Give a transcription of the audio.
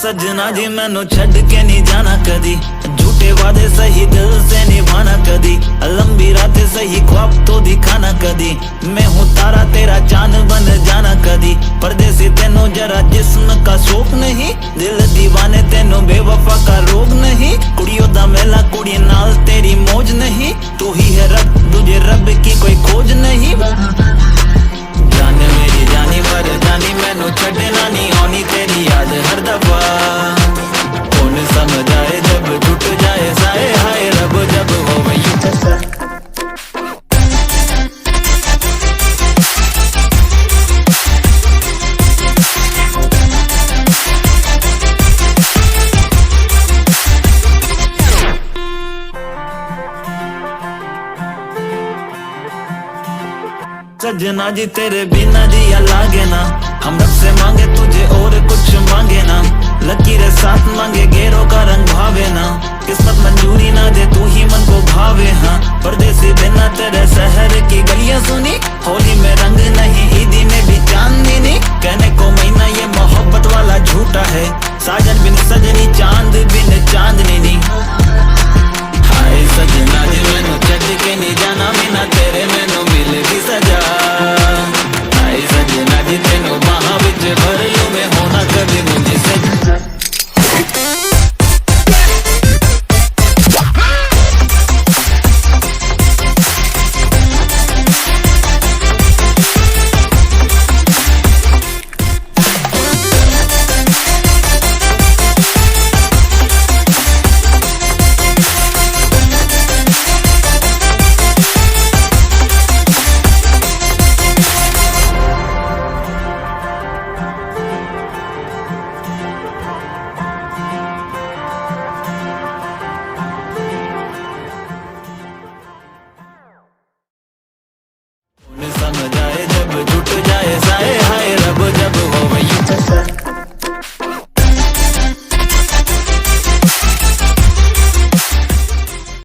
सजना जी मैनू छड़ के नहीं जाना कदी, झूठे वादे सही दिल से निभाना कदी, लंबी रातें सही ख्वाब तो दिखाना कदी। मैं हूँ तारा तेरा चांद बन जाना कदी, परदेसी तेनों जरा जिस्म का शौक नहीं, दिल दीवाने तेनों बेवफा का रोग नहीं। कुड़ियों दा मेला कुड़ी नाल तेरी मौज नहीं, तू ही है रब तुझे रब की कोई खोज नहीं। जान मेरी जानी पर जानी मैनू छड़ना नहीं आनी तेरी याद हर दफा, कौन समझ आए जब टूट जाए साए हाय रब जब हो वही। सजना जी तेरे बिना दिया लागे ना, हम रब से मांगे तुझे और कुछ मांगे ना, लकीरें साथ मांगे गेरों का रंग भावे ना, किस्मत मंजूरी ना दे तू ही मन को भावे। हाँ परदेसी बिना तेरे शहर की गलियां सुनी, होली में रंग नहीं ईदी में भी चांदनी नहीं, कहने को महीना ये मोहब्बत वाला झूठा है, साजन बिन सजनी चांद बिन चांदनी नहीं।